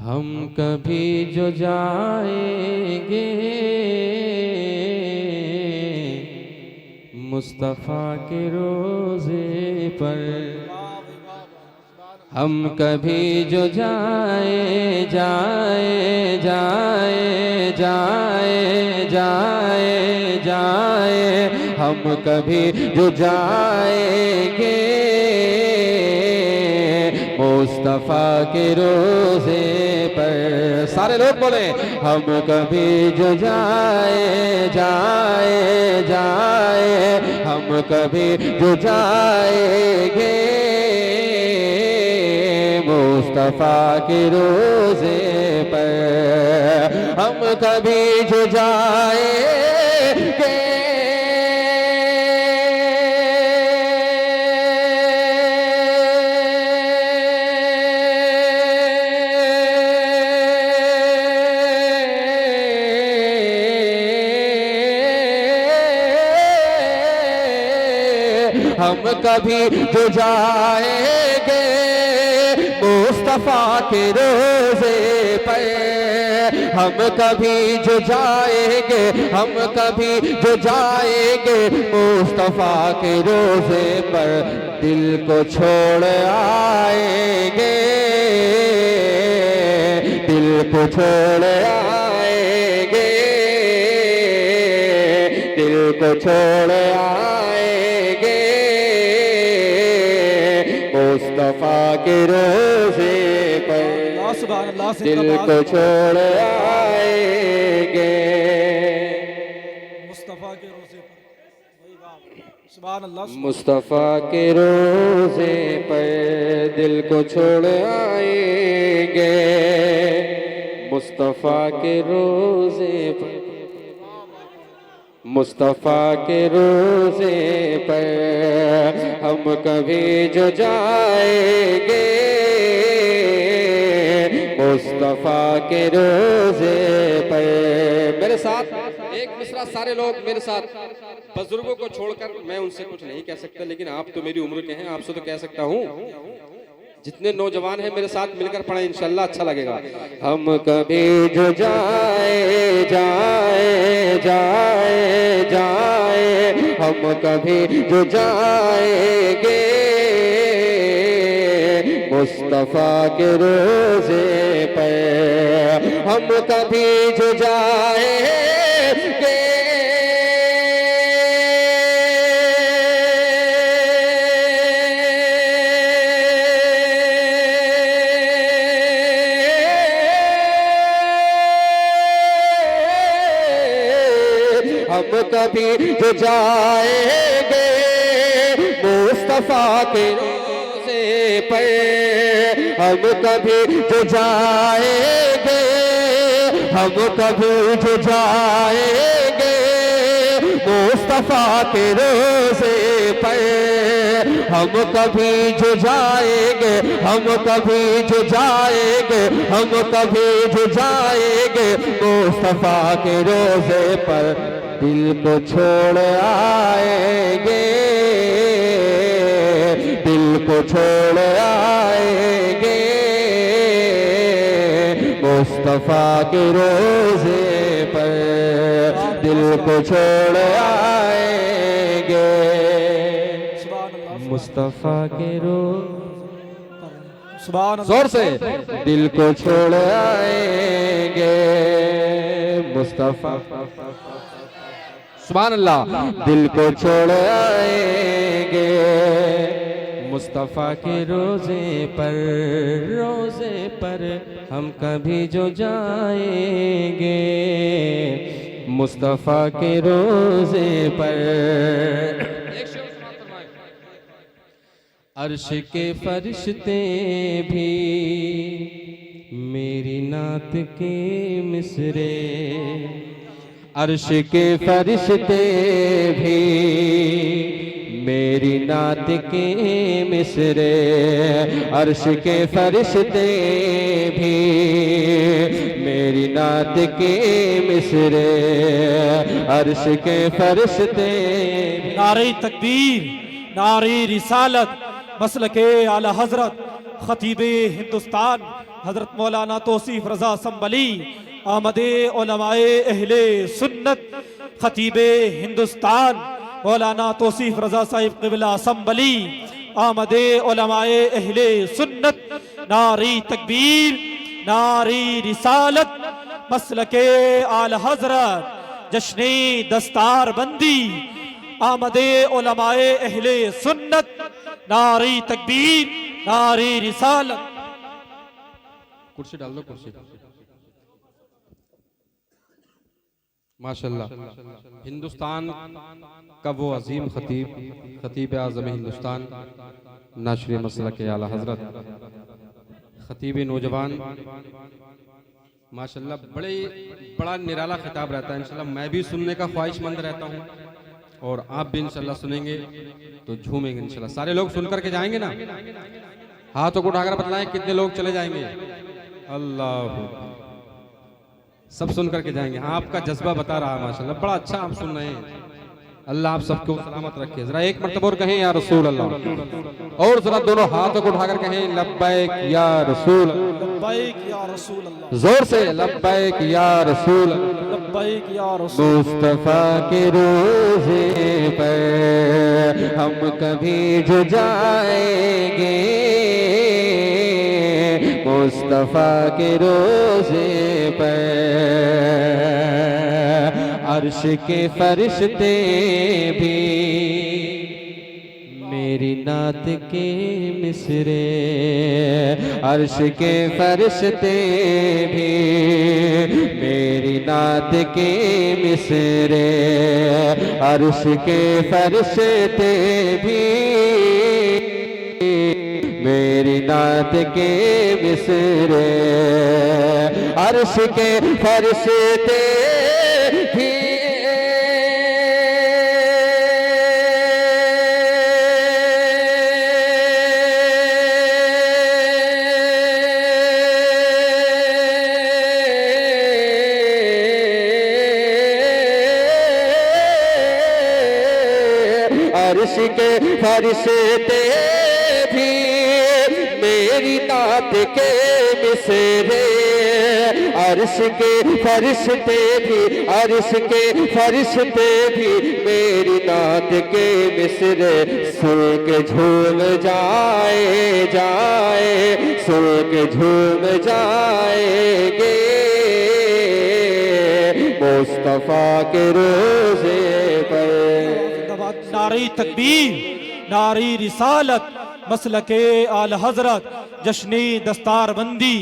हम कभी जो जाएंगे मुस्तफ़ा के रोज़े पर, हम कभी जो जाए जाए जाए जाए जाए जाए, हम कभी जो जाएंगे मुस्तफ़ा के रोज़े पर। सारे लोग बोले हम कभी जो जाए जाए जाए, हम कभी जो जाएंगे मुस्तफ़ा के रोज़े पर, हम कभी जो जाएंगे हम कभी जो जाएंगे मुस्तफ़ा के रोज़े पर, हम कभी जो जाएंगे, हम कभी जो जाएंगे मुस्तफ़ा के रोज़े पर। दिल को छोड़ आएंगे, दिल को छोड़ आएंगे, दिल को छोड़ आएंगे मुस्तफ़ा के रोज़े पर, दिल को छोड़ आएंगे मुस्तफ़ा के रोज़े पर। सुभान अल्लाह। मुस्तफ़ा के रोज़े पर दिल को छोड़ आएंगे, मुस्तफ़ा के रोज़े पर, मुस्तफ़ा के रोज़े पर हम कभी जो जाएंगे मुस्तफ़ा के रोज़े पर। मेरे साथ एक मिसरा सारे लोग मेरे साथ, बुजुर्गों को छोड़कर मैं उनसे कुछ नहीं कह सकता, लेकिन आप तो मेरी उम्र के हैं, आपसे तो कह सकता हूँ। जितने नौजवान हैं मेरे साथ मिलकर पढ़ें, इंशाल्लाह अच्छा लगेगा। हम कभी जो जाए जाए जाए जाए, हम कभी जो जाएंगे मुस्तफ़ा के रोज़े पर, हम कभी जो जाएंगे हम कभी जो जाएंगे मुस्तफ़ा के रोज़े पर, हम कभी जो जाएंगे, हम कभी जो जाएंगे मुस्तफ़ा के रोज़े पर, हम कभी जो जाएंगे, हम कभी जो जाएंगे, हम कभी जो जाएंगे मुस्तफ़ा के रोज़े पर। दिल को छोड़ आएंगे, दिल को छोड़ आएंगे मुस्तफ़ा के रोज़े पर, दिल को छोड़ आएंगे मुस्तफ़ा के रोज़े। सुभान जोर से दिल को छोड़ आएंगे मुस्तफ़ा, सुभान अल्लाह, दिल को छोड़ आएंगे मुस्तफ़ा के रोज़े पर, रोज़े पर हम कभी जो जाएंगे मुस्तफ़ा के रोज़े पर। अर्श के फरिश्ते भी मेरी नात के मिसरे, अर्श के फरिश्ते भी मेरी नात के मिसरे, अर्श के फरिश्ते भी मेरी नात के मिसरे, अर्श के फरिश्ते। नारे तकबीर, नारे रिसालत, मसलके आला हजरत खतीबे हिंदुस्तान हजरत मौलाना तौसीफ रजा संबली आमदे उलमाए अहले सुन्नत खतीबे हिंदुस्तान मौलाना तौसीफ रजा साहिब क़िबला संबली आमदे उलमाए अहले सुन्नत नारी तकबीर नारी रिसालत मसलके आल हजरत जश्ने दस्तार बंदी आमदे उलमाए अहले सुन्नत नारी तकबीर नारी रिसालत। कुर्सी डाल दो, कुर्सी। माशाल्लाह, हिंदुस्तान का वो अजीम खतीब, खतीब आज़म हिंदुस्तान, नाशरी मसलक आला हजरत, खतीब नौजवान, माशाल्लाह बड़ा निराला खिताब रहता है। इंशाल्लाह मैं भी सुनने का ख्वाहिशमंद रहता हूँ और आप भी इंशाल्लाह सुनेंगे तो झूमेंगे इंशाल्लाह। सारे लोग सुन करके जाएंगे ना? हाथों को उठाकर बतलाएं कितने लोग चले जाएंगे। अल्लाह, सब सुन करके जाएंगे। आपका जज्बा बता रहा है माशाल्लाह, बड़ा अच्छा आप सुन रहे हैं। अल्लाह आप सबको सलामत रखे। जरा एक मर्तबा और कहें या रसूल अल्लाह, और जरा दोनों हाथों को उठाकर कहें लब्बैक या रसूल, लब्बैक या रसूल अल्लाह, जोर से लब्बैक या रसूल, लब्बैक या रसूल। मुस्तफा के रोज़े पर हम कभी जो जाएंगे, मुस्तफा के रोज़े पर अर्श के फरिश्ते भी मेरी नात के मिसरे, अर्श के फरिश्ते भी मेरी नात के मिसरे, अर्श के फरिश्ते भी मेरी नात के मिसरे, अर्श के फरिश्ते भी अर्श के फरिश्ते भी मेरी नात के मिसरे, अर्श के फरिश्ते भी, अर्श के फरिश्ते भी मेरी नात के मिसरे, सुन के झूम जाए जाए, सुन के झूम जाएंगे मुस्तफा के रोज़े पर। नारी तकबीर नारी रिसालत मसलके आल हजरत जश्ने दस्तार बंदी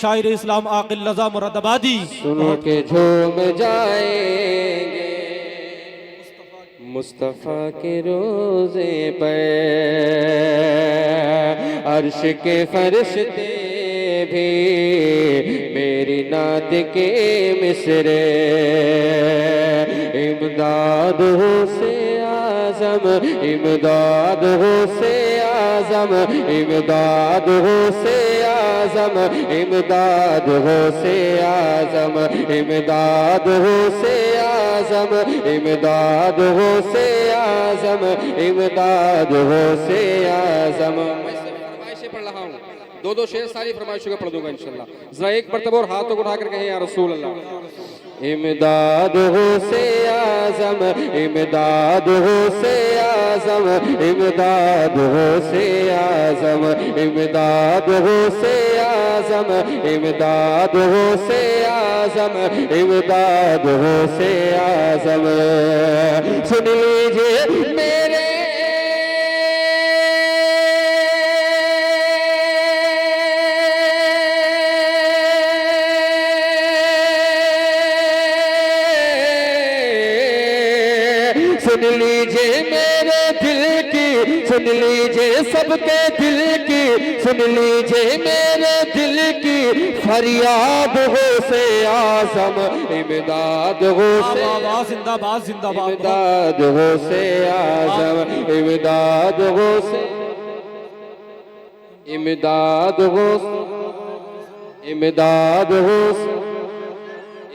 शायर इस्लाम आकिल रज़ा मुरादाबादी। सुनो के झूम जाएंगे मुस्तफा के रोज़े पर, अर्श के फरिश्ते भी मेरी नात के मिसरे, इमदाद हो से आज़म, इमदाद हो से आज़म, इमदाद हो से आज़म, इमदाद हो से आज़म, इमदाद हो से आज़म, इमदाद हो से आज़म, इमदाद हो से आज़म। मैं सिर्फ फरमाइशें पढ़ रहा हूँ, दो शेर सारी फरमाइशों का पढ़ दूंगा इंशाल्लाह। जरा एक मर्तबा और हाथों को उठाकर कहें या रसूल अल्लाह। इमदाद हो से आज़म, इमदाद हो से आज़म, इमदाद हो से आज़म, इमदाद हो से आज़म, इमदाद हो से आज़म, इमदाद हो से आज़म। सुन लीजिए मेरे सुन लीजिए मेरे दिल की, सुन लीजिए सबके दिल की, सुन लीजिए मेरे दिल की फरियाद हो से आज़म, इमदाद हो से जिंदाबाद जिंदाबाद, इमदाद हो से आज़म, इमदाद हो से, इमदाद हो, इमदाद हो,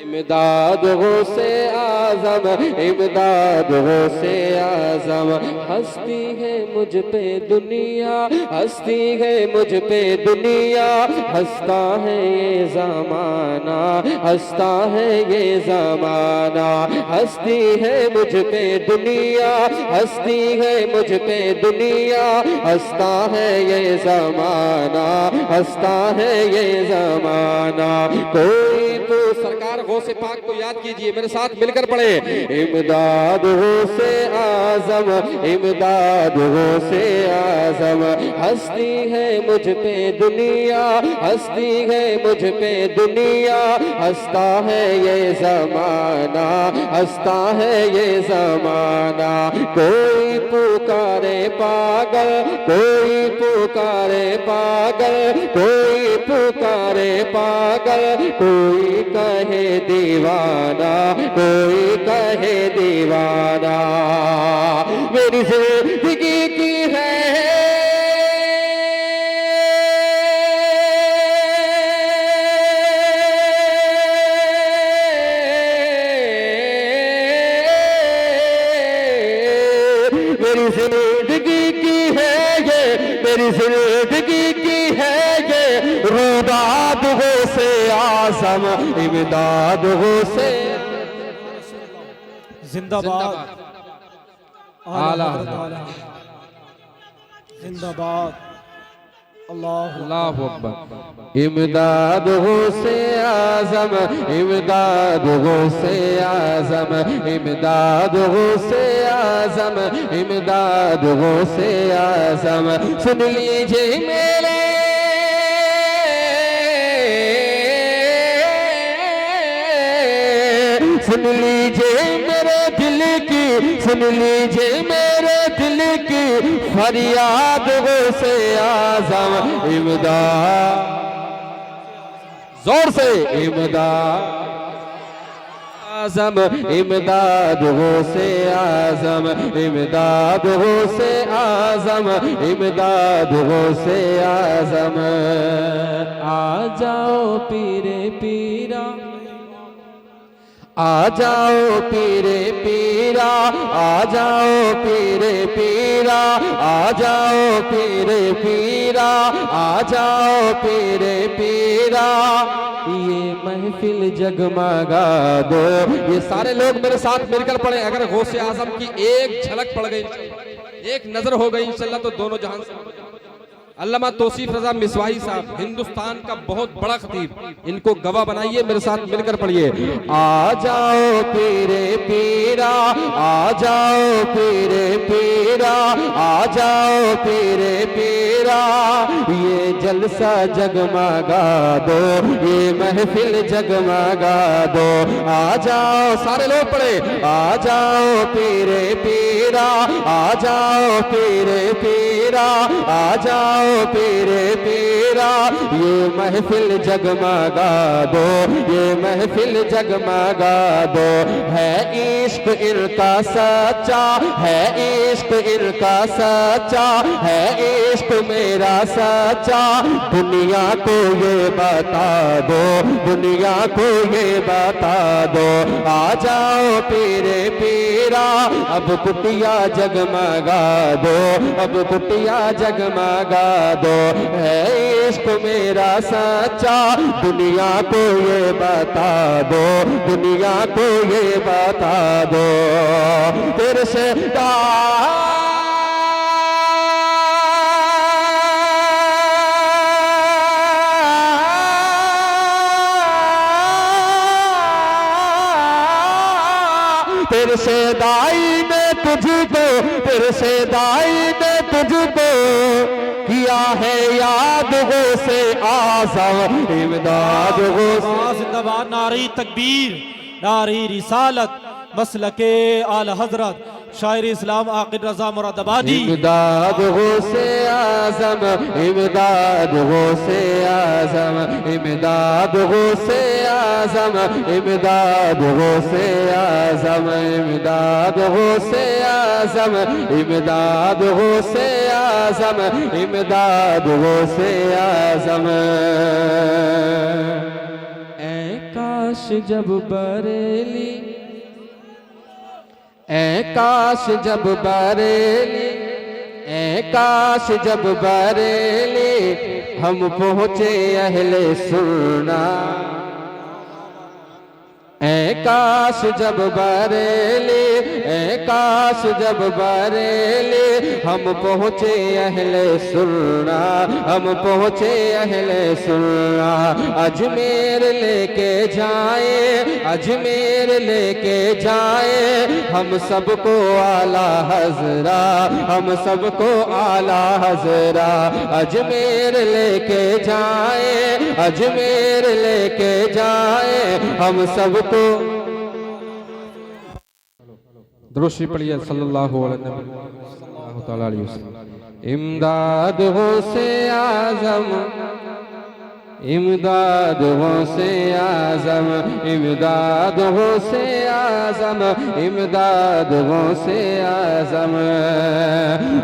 इमदाद गौसे आज़म, इमदाद गौसे आज़म। हस्ती है मुझ पे दुनिया, हस्ती है मुझ पे दुनिया, हंसता है ये ज़माना, हंसता है ये ज़माना। हस्ती है मुझ पे दुनिया, हस्ती है मुझ पे दुनिया, हंसता है ये ज़माना, हंसता है ये ज़माना। कोई तो सरकार गौसे पाक को याद कीजिए, मेरे साथ मिलकर पढ़े। इमदाद गौसे आज़म, इमदाद गौसे आज़म। हस्ती है मुझ पे दुनिया, हस्ती है मुझ पे दुनिया, हंसता है ये ज़माना, हंसता है ये ज़माना। कोई पुकारे पागल, कोई पुकारे पागल, कोई पुकारे पागल, कोई कहे दीवाना, कोई कहे दीवाना। मेरी जिंदगी की है मेरी जिंदगी की है ये, मेरी जिंदगी की है ये, रुबाब गौसे आज़म, इमदाद गौसे जिंदाबाद आला जिंदाबाद अल्लाह अल्लाहु अकबर। इमदाद गौसे आज़म, इमदाद गौसे आज़म, इमदाद गौसे आज़म, इमदाद गौसे आज़म। सुन लीजिए मेरे सुन लीजिए मेरे दिल की, सुन लीजिए मेरे दिल की फरियाद गौसे आज़म, इमदाद जोर से इमदाद आज़म, इमदाद गौसे आज़म, इमदाद गौसे आज़म, इमदाद गौसे आज़म। आ जाओ पीरे पीरा, आ जाओ पीरे पीरा, आ जाओ पीरे पीरा, आ जाओ पीरे पीरा, आ जाओ पीरे पीरा। ये महफिल जगमगा दो। ये सारे लोग मेरे साथ मिलकर पढ़े। अगर गौसे आज़म की एक झलक पड़ गई, एक नजर हो गई इंशाल्लाह, तो दोनों जहां से। अल्लामा तौसीफ रजा मिसवाही साहब, हिंदुस्तान का बहुत बड़ा खतीब, इनको गवाह बनाइए, मेरे साथ मिलकर पढ़िए। आ जाओ पीरे पीरा, आ जाओ पीरे पीरा, आ जाओ पीरे पीरा। ये जलसा जगमगा दो, ये महफिल जगमगा दो। आ जाओ, सारे लोग पढ़े। आ जाओ पीरे पीरा, आ जाओ पीरे पीरा, आ जाओ पीरे पीरा। ये महफिल जगमगा दो, ये महफिल जगमगा दो। है इश्क इनका सच्चा, है इश्क इनका सच्चा, है इश्क मेरा सच्चा। दुनिया को ये बता दो, दुनिया को ये बता दो। आ जाओ पीरे पीरा, अब कुटिया जगमगा दो, अब कुटिया जगमगा दो। है इश्क मेरा सच्चा, दुनिया को ये बता दो, दुनिया को ये बता दो। तेरे से तेरे से दाई ने तुझको, तेरे से दाई ने तुझको किया है याद गौसे आज़म, इमदाद गौसे। जिंदाबाद। नारी तकबीर, नारी रिसालत, मसलके आला हजरत शायर इस्लाम आकिल रजा मुरादाबादी। इमदाद गौसे आज़म, इमदाद गौसे आज़म, इमदाद गौसे आज़म, इमदाद गौसे आज़म, इमदाद गौसे आज़म, इमदाद गौसे आज़म, इमदाद गौसे आज़म। काश जब बरेली, ऐ काश जब बरेली, ऐ काश जब बरेली हम पहुँचे अहले सुन्ना। ऐ काश जब बरेली, ऐ काश जब बरेली हम पहुँचे अहले सुन्ना, हम पहुँचे अहले सुन्ना। अजमेर लेके जाए, अजमेर लेके जाए हम सबको आला हजरा, हम सबको आला हजरा। अजमेर लेके जाए, अजमेर लेके जाए हम सबको। दुरूद पढ़िए सल्लल्लाहु अलैहि वसल्लम। इमदाद हो से आज़म, इमदाद हो से आज़म, इमदाद हो से आज़म, इमदाद हो से आज़म।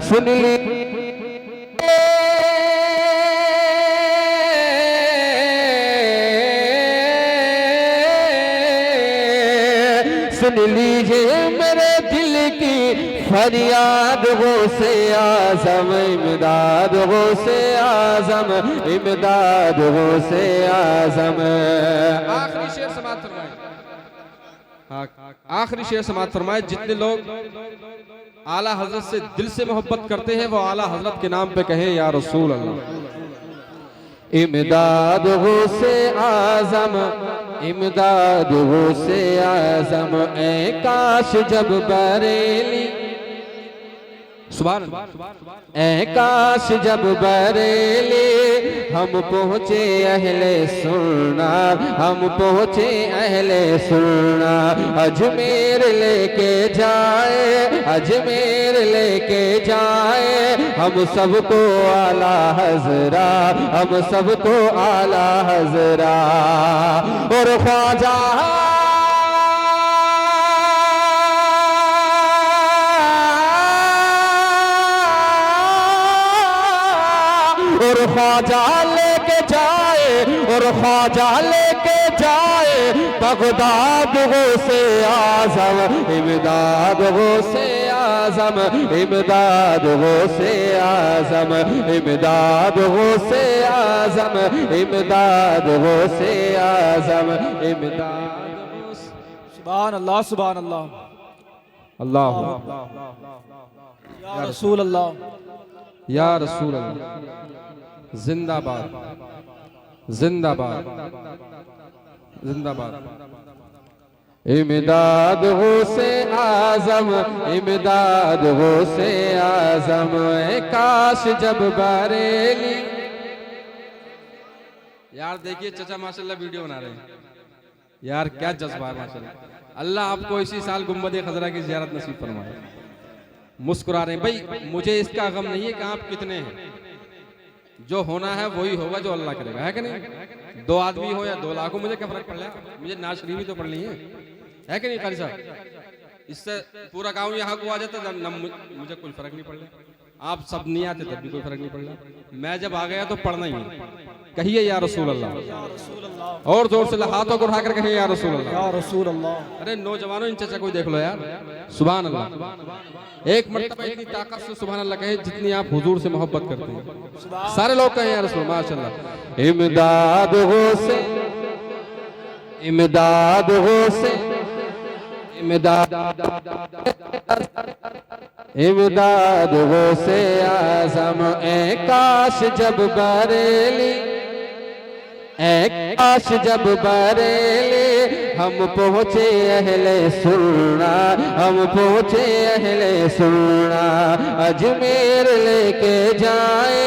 सुन ली सुन लीजिए मेरे दिल की फरियाद हो से आज़म, इमदाद हो से आज़म, इमदाद हो से आज़म। आखिरी शेर समाप्त फरमाए, आखिरी शेर समाप्त फरमाए। जितने लोग आला हजरत से दिल से मोहब्बत करते हैं वो आला हजरत के नाम पे कहें या रसूल अल्लाह। इमदाद हो से आज़म, इमदाद हो से आज़म, ऐ काश जब बरेली, सुभान अल्लाह। ऐ काश जब बरेली हम पहुँचे अहले सुन्ना, हम पहुँचे अहले सुन्ना। अजमेर लेके जाए, अजमेर लेके जाए हम सबको आला हजरा, हम सबको आला हजरा। और ख्वाजा और ख्वाजा लेके जाए, और ख्वाजा लेके जाए बगदाद हो से आज़म, इमदाद हो से आज़म, इमदाद हो से आज़म, इमदाद हो से आज़म, इमदाद हो से आज़म, इमदाद। सुभान अल्लाह, सुभान अल्लाह, अल्लाह या रसूल अल्लाह, या रसूल अल्लाह। जिंदाबाद, जिंदाबाद, जिंदाबाद। इमदाद हो से आज़म, इमदाद हो से आज़म, काश जब बरेली। यार देखिए चचा माशाल्लाह वीडियो बना रहे हैं यार, क्या जज्बा है माशाल्लाह। अल्लाह आपको इसी साल गुंबद खजरा की ज़ियारत नसीब फरमाए। मुस्कुरा रहे हैं भाई, मुझे इसका गम नहीं है कि आप कितने हैं, जो होना है वही होगा जो अल्लाह करेगा, है कि नहीं। 2 आदमी हो या 2 लाख हो, मुझे क्या फर्क पड़ रहा है, मुझे नाज शरीफ ही तो पढ़नी है कि नहीं कारी साहब। इससे पूरा गांव यहाँ को आ जाता, मुझे कोई फर्क नहीं पड़ रहा। आप सब नहीं आते तब भी कोई फर्क नहीं पड़ रहा। मैं जब आ गया तो पढ़ना ही है। कहिए या रसूल अल्लाह, और जोर से हाथों को उठाकर कहिए या रसूल अल्लाह, या रसूल अल्लाह। अरे नौजवानों इन चचा को देख लो यार, सुभान अल्लाह। एक मर्तबा इतनी ताकत से सुभान अल्लाह कहे जितनी आप हुजूर से मोहब्बत करते हैं। सारे लोग कहें या रसूल, माशाल्लाह। इमदाद हो से, इमदाद हो से, इमदाद, इमदाद हो से आज़म, ऐ काश जब बरेली, ऐ काश जब बरेली हम पहुँचे अहले सुन्ना, हम पहुँचे अहले सुन्ना। अजमेर लेके जाए,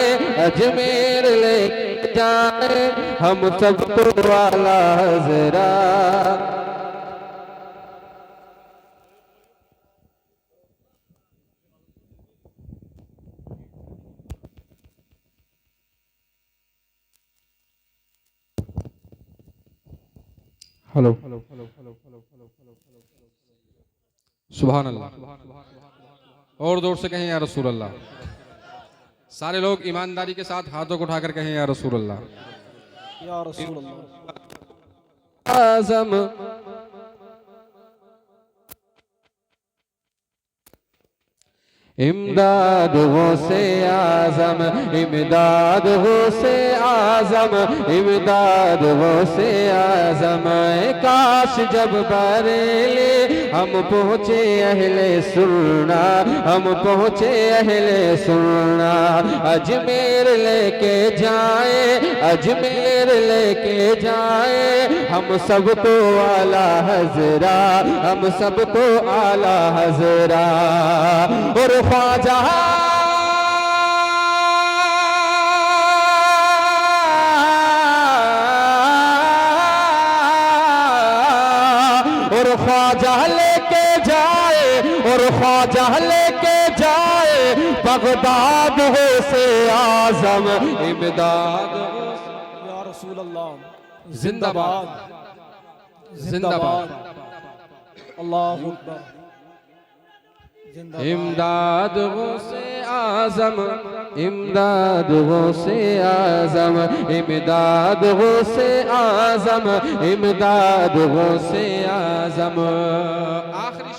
अजमेर लेके जाए हम सबको आला हजरा। हेलो, सुभान अल्लाह। और जोर से कहें या रसूल अल्लाह। सारे लोग ईमानदारी के साथ हाथों को उठाकर कहें या रसूल अल्लाह, या रसूल अल्लाह। आजम इमदाद गौसे आजम इमदाद गौसे आजम इमदाद गौसे आजम काश जब बरेली हम पहुँचे अहले सुन्ना हम पहुँचे अहले सुन्ना अजमेर लेके जाए अजमेर लेके जाए हम सबको आला हजरा हम सबको आला हजरा और ख्वाजा और ख्वाजा लेके जाए और ख्वाजा लेके जाए बगदाद हो से आजम इमदाद या रसूल अल्लाह जिंदाबाद जिंदाबाद अल्लाहु अकबर जिंदाबाद इमदाद गौसे आजम इमदाद गौसे आजम इमदाद गौसे आजम इमदाद गौसे आजम। आखिरी